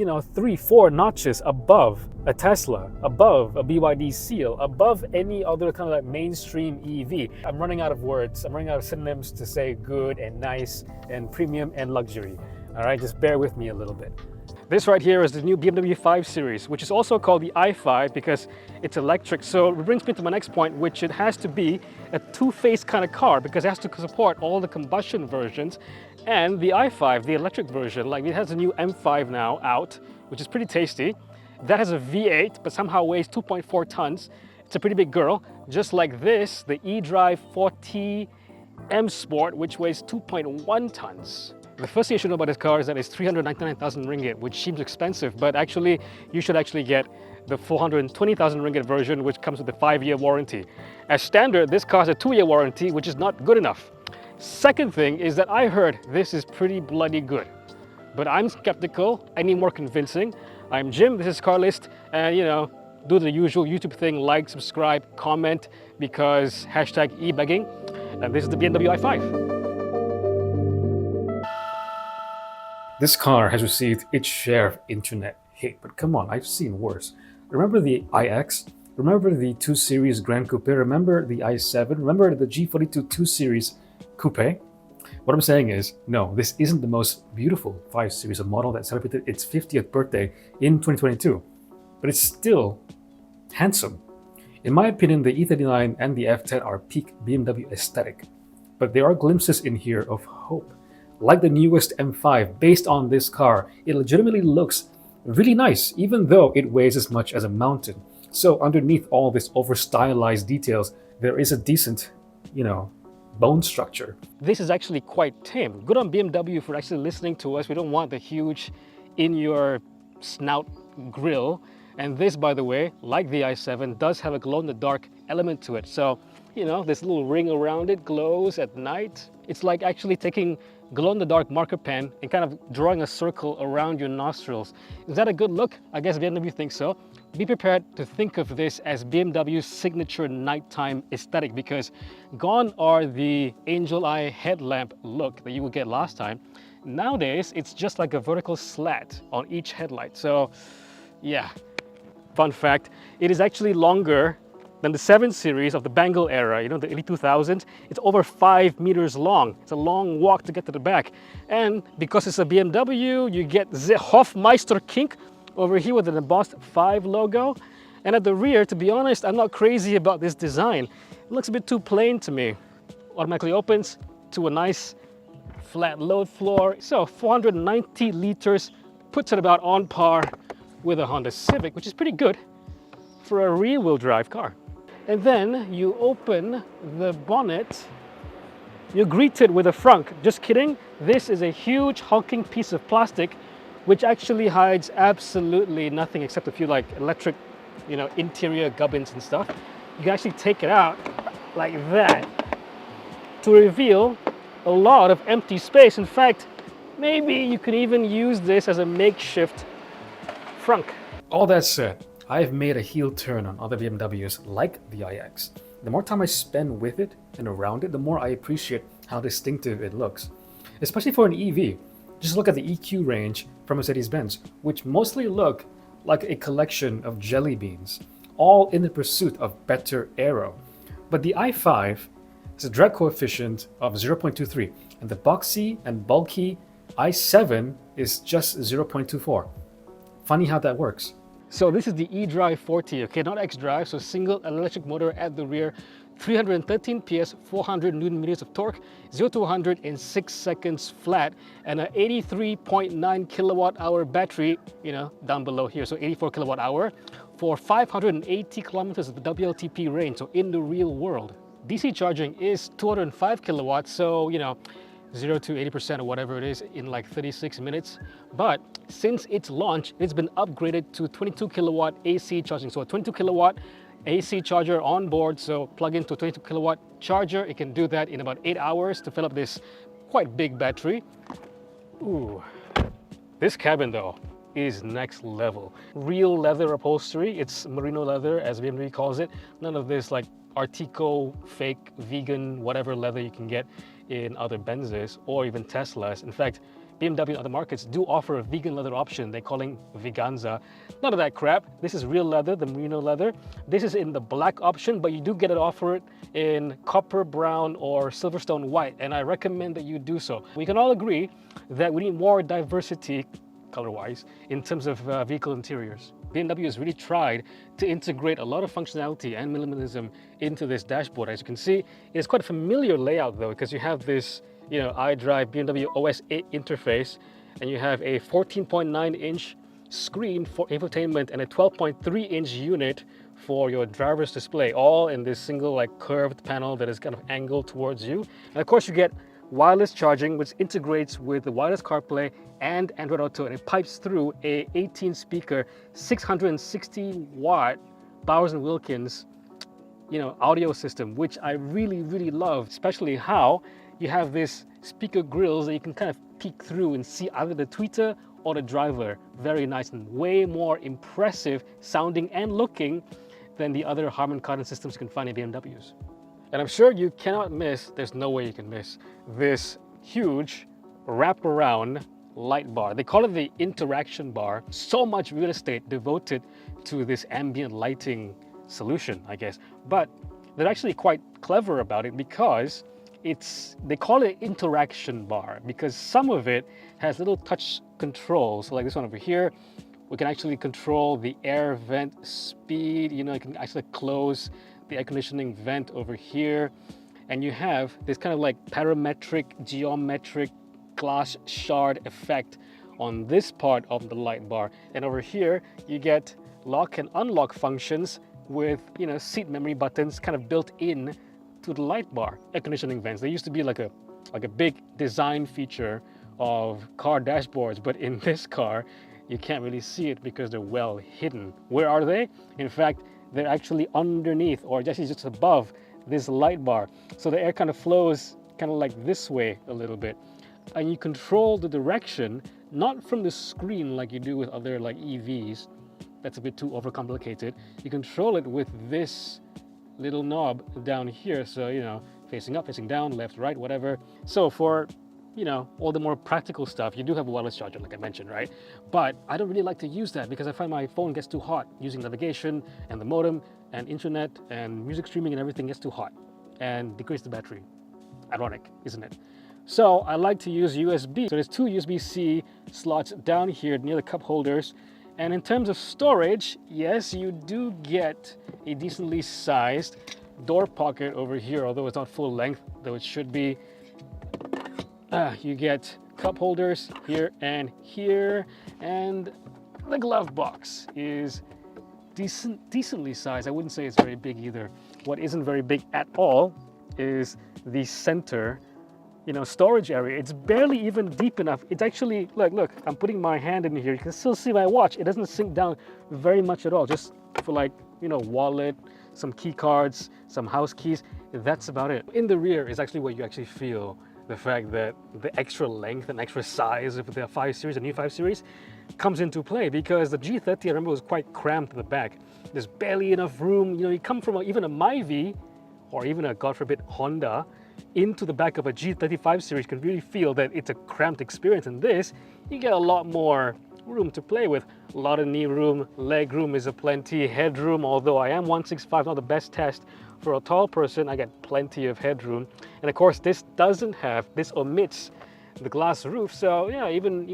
3, 4 notches above a Tesla, above a BYD Seal, above any other kind of like mainstream EV. I'm running out of words. I'm running out of synonyms to say good and nice and premium and luxury. All right, just bear with me a little bit. This right here is the new BMW 5 Series, which is also called the i5 because it's electric. So it brings me to my next point, which it has to be a two-phase kind of car because it has to support all the combustion versions. And the i5, the electric version, like it has a new M5 now out, which is pretty tasty. That has a V8, but somehow weighs 2.4 tons. It's a pretty big girl. Just like this, the eDrive40 M Sport, which weighs 2.1 tons. The first thing you should know about this car is that it's 399,000 ringgit, which seems expensive, but actually you should actually get the 420,000 ringgit version, which comes with a 5-year warranty. As standard, this car has a 2-year warranty, which is not good enough. Second thing is that I heard this is pretty bloody good, but I'm skeptical. I need more convincing. I'm Jim, this is Carlist, and do the usual YouTube thing, like, subscribe, comment, because hashtag e-begging, and this is the BMW i5. This car has received its share of internet hate, but come on, I've seen worse. Remember the iX? Remember the 2 Series Grand Coupe? Remember the i7? Remember the G42 2 Series Coupe? What I'm saying is, no, this isn't the most beautiful 5 Series, a model that celebrated its 50th birthday in 2022, but it's still handsome. In my opinion, the E39 and the F10 are peak BMW aesthetic, but there are glimpses in here of hope. Like the newest M5, based on this car, it legitimately looks really nice, even though it weighs as much as a mountain. So underneath all this over-stylized details, there is a decent, bone structure. This is actually quite tame. Good on BMW for actually listening to us. We don't want the huge in-your-snout grill. And this, by the way, like the i7, does have a glow-in-the-dark element to it. So, this little ring around it glows at night. It's like actually taking glow-in-the-dark marker pen and kind of drawing a circle around your nostrils. Is that a good look? I guess BMW thinks so. Be prepared to think of this as BMW's signature nighttime aesthetic, because gone are the angel eye headlamp look that you would get last time. Nowadays, it's just like a vertical slat on each headlight. So yeah, fun fact, it is actually longer than the 7 Series of the Bangle era, the early 2000s. It's over 5 meters long. It's a long walk to get to the back. And because it's a BMW, you get the Hofmeister kink over here with an embossed 5 logo. And at the rear, to be honest, I'm not crazy about this design. It looks a bit too plain to me. Automatically opens to a nice flat load floor. So 490 liters puts it about on par with a Honda Civic, which is pretty good for a rear-wheel drive car. And then you open the bonnet, you're greeted with a frunk. Just kidding, this is a huge hulking piece of plastic which actually hides absolutely nothing except a few electric, interior gubbins and stuff. You can actually take it out like that to reveal a lot of empty space. In fact, maybe you can even use this as a makeshift frunk. All that said, I've made a heel turn on other BMWs like the iX. The more time I spend with it and around it, the more I appreciate how distinctive it looks. Especially for an EV. Just look at the EQ range from Mercedes-Benz, which mostly look like a collection of jelly beans, all in the pursuit of better aero. But the i5 has a drag coefficient of 0.23, and the boxy and bulky i7 is just 0.24. Funny how that works. So this is the eDrive40, okay, not xDrive, so single electric motor at the rear, 313 PS, 400 Newton meters of torque, 0 to 100 in 6 seconds flat, and an 83.9 kilowatt hour battery, down below here, so 84 kilowatt hour, for 580 kilometers of the WLTP range, so in the real world. DC charging is 205 kilowatts, so 0 to 80% or whatever it is in 36 minutes. But since its launch, it's been upgraded to 22 kilowatt AC charging. So a 22 kilowatt AC charger on board. So plug into a 22 kilowatt charger. It can do that in about 8 hours to fill up this quite big battery. Ooh, this cabin though is next level. Real leather upholstery. It's merino leather, as BMW calls it. None of this Artico, fake, vegan, whatever leather you can get in other Benzes or even Teslas. In fact, BMW and other markets do offer a vegan leather option. They're calling Veganza. None of that crap. This is real leather, the merino leather. This is in the black option, but you do get it offered in copper brown or silverstone white, and I recommend that you do so. We can all agree that we need more diversity, color-wise, in terms of vehicle interiors. BMW has really tried to integrate a lot of functionality and minimalism into this dashboard. As you can see, it's quite a familiar layout though, because you have this, iDrive BMW OS 8 interface, and you have a 14.9-inch screen for infotainment and a 12.3-inch unit for your driver's display, all in this single curved panel that is kind of angled towards you. And of course you get wireless charging, which integrates with the wireless CarPlay and Android Auto, and it pipes through a 18 speaker 660 watt Bowers & Wilkins audio system, which I really love, especially how you have this speaker grills that you can kind of peek through and see either the tweeter or the driver. Very nice and way more impressive sounding and looking than the other Harman Kardon systems you can find in BMWs. And I'm sure you cannot miss, there's no way you can miss, this huge wraparound light bar. They call it the interaction bar. So much real estate devoted to this ambient lighting solution, I guess. But they're actually quite clever about it, because they call it interaction bar because some of it has little touch controls. So like this one over here, we can actually control the air vent speed. You can actually close the air conditioning vent over here. And you have this kind of parametric, geometric glass shard effect on this part of the light bar. And over here, you get lock and unlock functions with, seat memory buttons kind of built in to the light bar. Air conditioning vents, they used to be like a big design feature of car dashboards, but in this car, you can't really see it because they're well hidden. Where are they? In fact, they're actually underneath, or actually just above this light bar. So the air kind of flows kind of like this way a little bit. And you control the direction, not from the screen like you do with other EVs. That's a bit too overcomplicated. You control it with this little knob down here. So, facing up, facing down, left, right, whatever. So for, all the more practical stuff, you do have a wireless charger, like I mentioned, right? But I don't really like to use that because I find my phone gets too hot using navigation and the modem and internet and music streaming, and everything gets too hot and degrades the battery. Ironic, isn't it? So I like to use USB. So there's two USB-C slots down here near the cup holders. And in terms of storage, yes, you do get a decently sized door pocket over here, although it's not full length, though it should be. You get cup holders here, and the glove box is decently sized. I wouldn't say it's very big either. What isn't very big at all is the center storage area. It's barely even deep enough. It's actually, look, I'm putting my hand in here. You can still see my watch. It doesn't sink down very much at all, just for wallet, some key cards, some house keys. That's about it. In the rear is actually where you actually feel the fact that the extra length and extra size of the 5 Series, the new 5 Series, comes into play, because the G30, I remember, was quite cramped at the back. There's barely enough room. You come from even a Myvi, or even a, God forbid, Honda, into the back of a G35 Series, you can really feel that it's a cramped experience. In this, you get a lot more room to play with. A lot of knee room, leg room is aplenty, headroom, although I am 165, not the best test for a tall person, I get plenty of headroom. And of course, this omits the glass roof, so yeah, even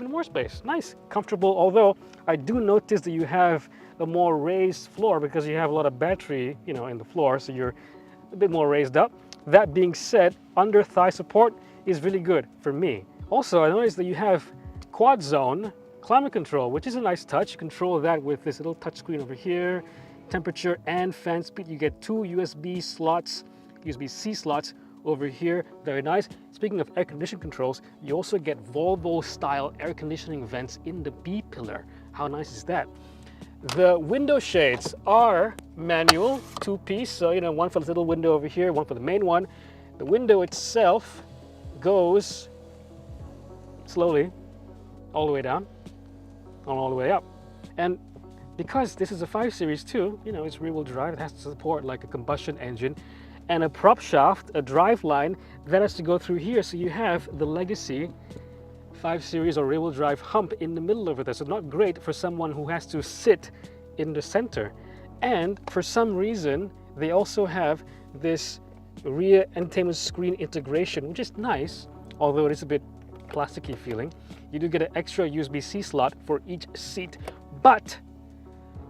more space. Nice, comfortable, although I do notice that you have a more raised floor because you have a lot of battery, in the floor, so you're a bit more raised up. That being said, under thigh support is really good for me. Also, I noticed that you have quad zone climate control, which is a nice touch. You control that with this little touch screen over here. Temperature and fan speed. You get 2 USB-C slots over here. Very nice. Speaking of air conditioning controls, you also get Volvo-style air conditioning vents in the B pillar. How nice is that? The window shades are manual, 2-piece, so one for the little window over here, one for the main one. The window itself goes slowly all the way down and all the way up. And because this is a 5 Series too, it's rear-wheel drive, it has to support a combustion engine and a prop shaft, a drive line that has to go through here. So you have the legacy 5 Series or rear-wheel drive hump in the middle over there, so not great for someone who has to sit in the center. And for some reason, they also have this rear entertainment screen integration, which is nice, although it is a bit plasticky feeling. You do get an extra USB-C slot for each seat, but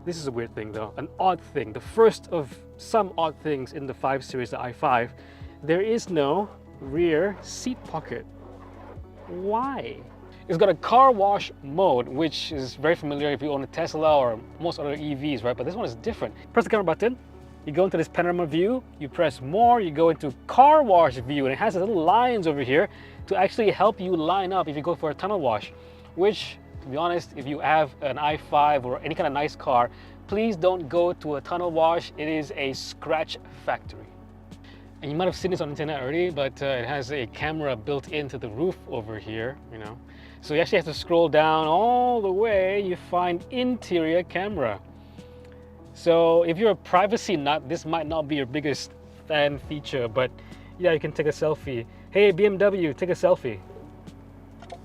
this is a weird thing though, an odd thing, the first of some odd things in the 5 Series, the i5, there is no rear seat pocket. Why? It's got a car wash mode, which is very familiar if you own a Tesla or most other EVs, right? But this one is different. Press the camera button, you go into this panorama view, you press more, you go into car wash view, and it has little lines over here to actually help you line up if you go for a tunnel wash, which, to be honest, if you have an i5 or any kind of nice car, please don't go to a tunnel wash. It is a scratch factory. And you might have seen this on the internet already, but it has a camera built into the roof over here, you know. So you actually have to scroll down all the way, you find interior camera. So if you're a privacy nut, this might not be your biggest fan feature, but yeah, you can take a selfie. Hey BMW, take a selfie.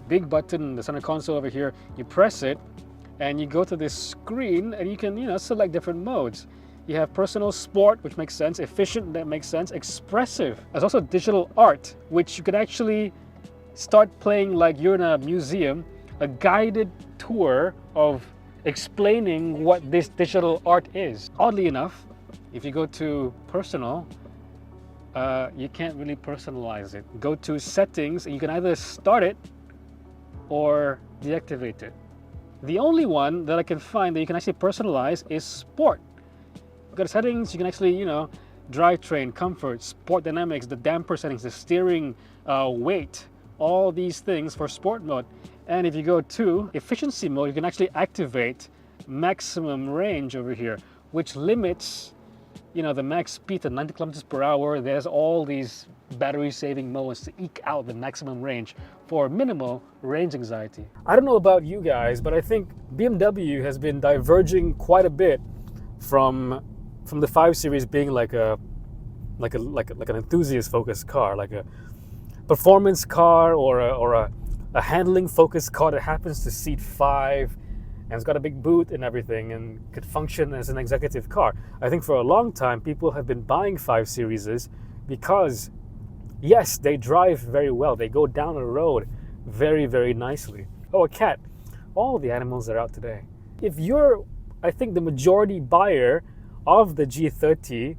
Big button, the center console over here, you press it and you go to this screen and you can, you know, select different modes. You have personal, sport, which makes sense, efficient, that makes sense, expressive. There's also digital art, which you can actually start playing like you're in a museum, a guided tour of explaining what this digital art is. Oddly enough, if you go to personal, you can't really personalize it. Go to settings and you can either start it or deactivate it. The only one that I can find that you can actually personalize is sport. Go to settings, you can actually, you know, drivetrain, comfort, sport dynamics, the damper settings, the steering, weight, all these things for sport mode. And if you go to efficiency mode, you can actually activate maximum range over here, which limits, you know, the max speed to 90 kilometers per hour. There's all these battery saving modes to eke out the maximum range for minimal range anxiety. I don't know about you guys, but I think BMW has been diverging quite a bit from the 5 Series being like an enthusiast focused car, like a performance car or a handling focused car that happens to seat 5 and it's got a big boot and everything and could function as an executive car. I think for a long time people have been buying 5 Series because yes, they drive very well, they go down the road very, very nicely. Oh, a cat. All the animals are out today. If you're, I think, the majority buyer of the G30,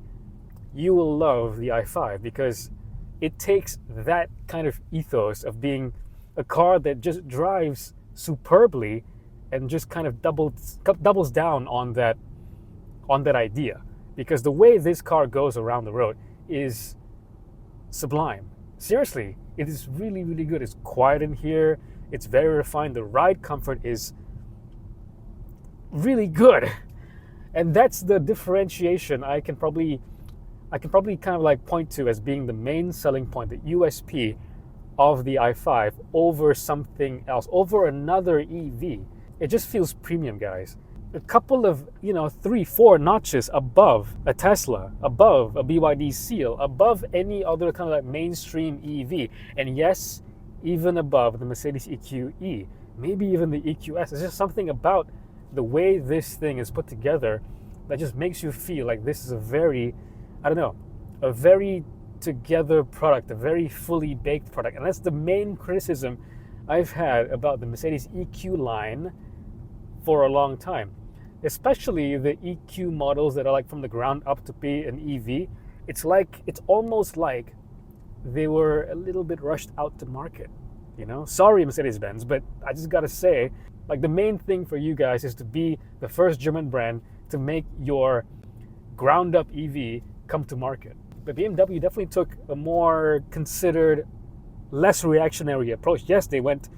you will love the i5 because it takes that kind of ethos of being a car that just drives superbly and just kind of doubles down on that idea, because the way this car goes around the road is sublime. Seriously, it is really, really good. It's quiet in here, it's very refined, the ride comfort is really good. And that's the differentiation I can probably kind of like point to as being the main selling point, the USP of the i5 over something else, over another EV. It just feels premium, guys. A couple of, 3-4 notches above a Tesla, above a BYD Seal, above any other kind of like mainstream EV. And yes, even above the Mercedes EQE, maybe even the EQS. There's just something about the way this thing is put together that just makes you feel like this is a very together product, a very fully baked product. And that's the main criticism I've had about the Mercedes EQ line for a long time, especially the EQ models that are like from the ground up to be an EV. It's almost like they were a little bit rushed out to market, Sorry, Mercedes-Benz, but I just gotta say, like, the main thing for you guys is to be the first German brand to make your ground up EV come to market. But BMW definitely took a more considered, less reactionary approach. Yes, they went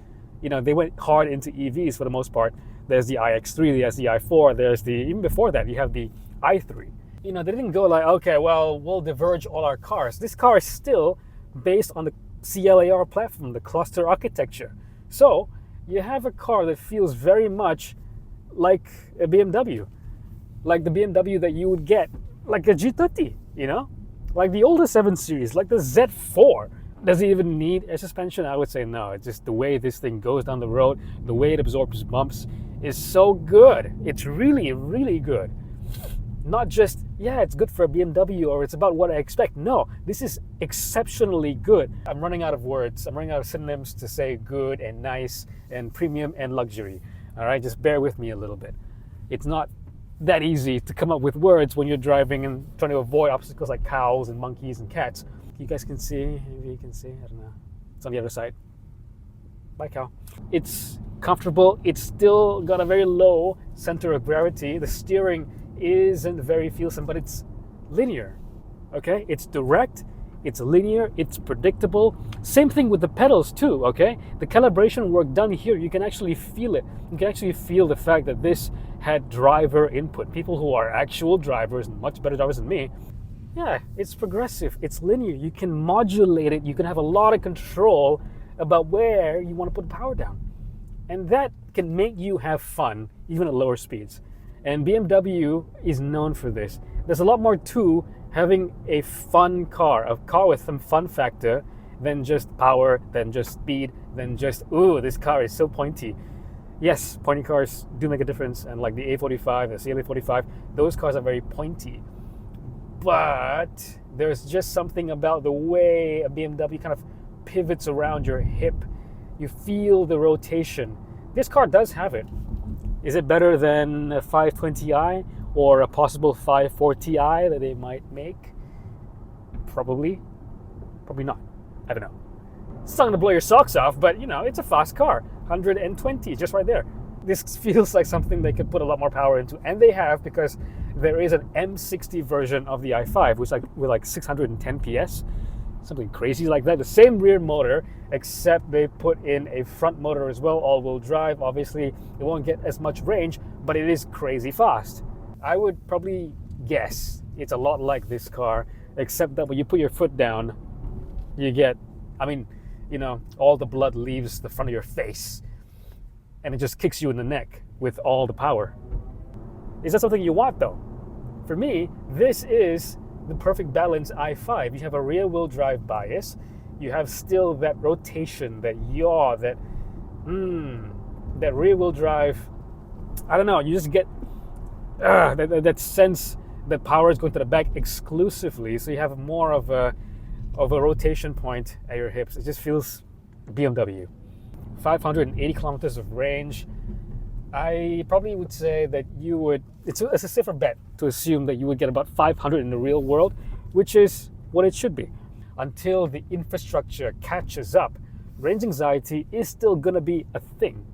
hard into EVs for the most part. There's the iX3, there's the i4, even before that, you have the i3. They didn't go like, okay, well, we'll diverge all our cars. This car is still based on the CLAR platform, the cluster architecture. So you have a car that feels very much like a BMW, like the BMW that you would get, like a G30, like the older 7 Series, like the Z4. Does it even need air suspension? I would say no. It's just the way this thing goes down the road, the way it absorbs bumps is so good. It's really, really good. Not just, yeah, it's good for a BMW or it's about what I expect. No, this is exceptionally good. I'm running out of words. I'm running out of synonyms to say good and nice and premium and luxury. All right, just bear with me a little bit. It's not that easy to come up with words when you're driving and trying to avoid obstacles like cows and monkeys and cats. You guys can see, maybe you can see, I don't know. It's on the other side. Bye, cow. It's comfortable. It's still got a very low center of gravity. The steering isn't very feelsome, but it's linear, okay? It's direct, it's linear, it's predictable. Same thing with the pedals too, okay? The calibration work done here, you can actually feel it. You can actually feel the fact that this had driver input. People who are actual drivers, much better drivers than me, yeah, it's progressive, it's linear. You can modulate it, you can have a lot of control about where you want to put the power down. And that can make you have fun, even at lower speeds. And BMW is known for this. There's a lot more to having a fun car, a car with some fun factor, than just power, than just speed, than just, ooh, this car is so pointy. Yes, pointy cars do make a difference, and like the A45, the CLA45, those cars are very pointy. But there's just something about the way a BMW kind of pivots around your hip. You feel the rotation. This car does have it. Is it better than a 520i or a possible 540i that they might make? Probably. Probably not. I don't know. It's not going to blow your socks off, but you know, it's a fast car. 120, just right there. This feels like something they could put a lot more power into, and they have, because there is an M60 version of the i5 with like 610 PS. Something crazy like that. The same rear motor, except they put in a front motor as well, all-wheel drive. Obviously, it won't get as much range, but it is crazy fast. I would probably guess it's a lot like this car, except that when you put your foot down, you get, I mean, you know, all the blood leaves the front of your face, and it just kicks you in the neck with all the power. Is that something you want, though? For me, this is the perfect balance i5. You have a rear-wheel drive bias. You have still that rotation, that yaw, that rear-wheel drive. I don't know. You just get that sense that power is going to the back exclusively. So you have more of a rotation point at your hips. It just feels BMW. 580 kilometers of range. I probably would say that you would, it's a safer bet to assume that you would get about 500 in the real world, which is what it should be. Until the infrastructure catches up, range anxiety is still going to be a thing,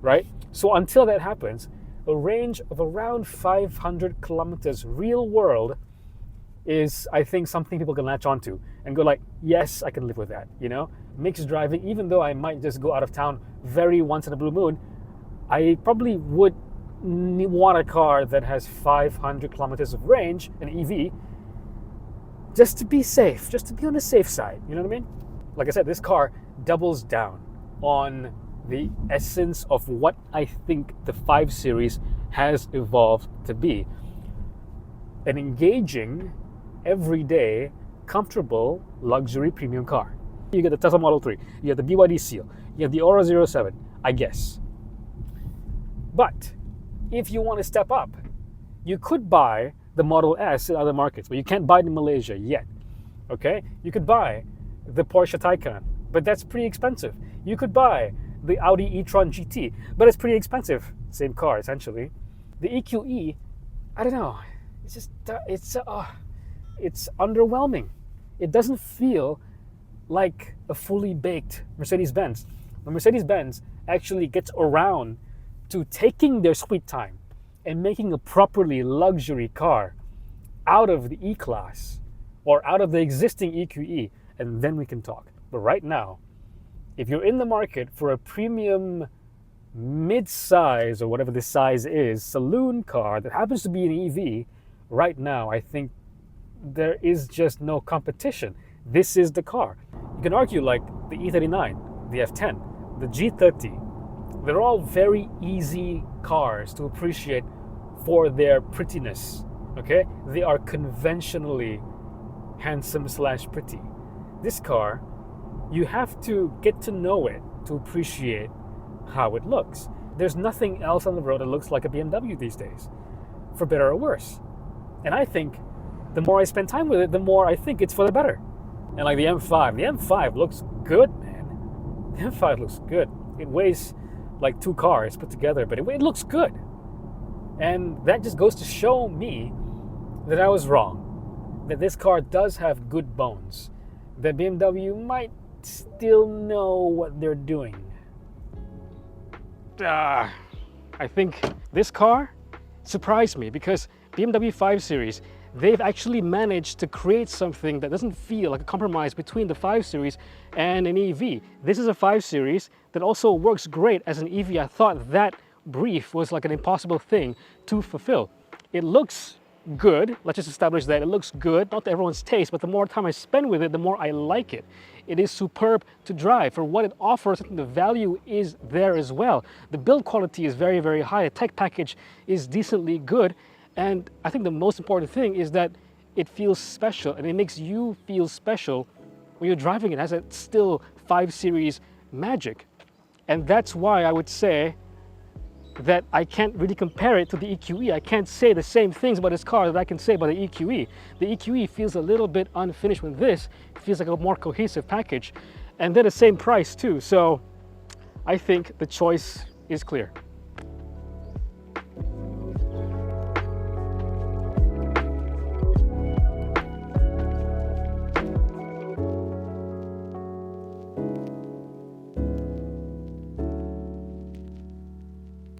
right? So until that happens, a range of around 500 kilometers real world is, I think, something people can latch onto and go like, yes, I can live with that, you know? Mixed driving, even though I might just go out of town very once in a blue moon, I probably would want a car that has 500 kilometers of range, an EV, just to be safe, just to be on the safe side. You know what I mean? Like I said, this car doubles down on the essence of what I think the 5 Series has evolved to be. An engaging, everyday, comfortable, luxury premium car. You get the Tesla Model 3, you have the BYD Seal, you have the Aura 07, I guess. But if you want to step up, you could buy the Model S in other markets, but you can't buy it in Malaysia yet. Okay? You could buy the Porsche Taycan, but that's pretty expensive. You could buy the Audi e-tron GT, but it's pretty expensive. Same car, essentially. The EQE, I don't know. It's just, it's underwhelming. It doesn't feel like a fully baked Mercedes-Benz. When Mercedes-Benz actually gets around to taking their sweet time and making a properly luxury car out of the E-Class or out of the existing EQE, and then we can talk. But right now, if you're in the market for a premium mid-size or whatever this size is, saloon car that happens to be an EV, right now I think there is just no competition. This is the car. You can argue like the E39, the F10, the G30. They're all very easy cars to appreciate for their prettiness, okay? They are conventionally handsome / pretty. This car You have to get to know it to appreciate how it looks. There's nothing else on the road that looks like a BMW these days, for better or worse. And I think the more I spend time with it, the more I think it's for the better. And like the M5 looks good, man. The M5 looks good. It weighs like 2 cars put together, but it looks good. And that just goes to show me that I was wrong, that this car does have good bones, that BMW might still know what they're doing. I think this car surprised me because BMW 5 Series, they've actually managed to create something that doesn't feel like a compromise between the 5 Series and an EV. This is a 5 Series that also works great as an EV. I thought that brief was like an impossible thing to fulfill. It looks good. Let's just establish that it looks good, not to everyone's taste, but the more time I spend with it, the more I like it. It is superb to drive. For what it offers, I think the value is there as well. The build quality is very, very high. The tech package is decently good. And I think the most important thing is that it feels special, and it makes you feel special when you're driving it. It has that still 5 Series magic. And that's why I would say that I can't really compare it to the EQE. I can't say the same things about this car that I can say about the EQE. The EQE feels a little bit unfinished when this feels like a more cohesive package. And they're the same price too. So I think the choice is clear.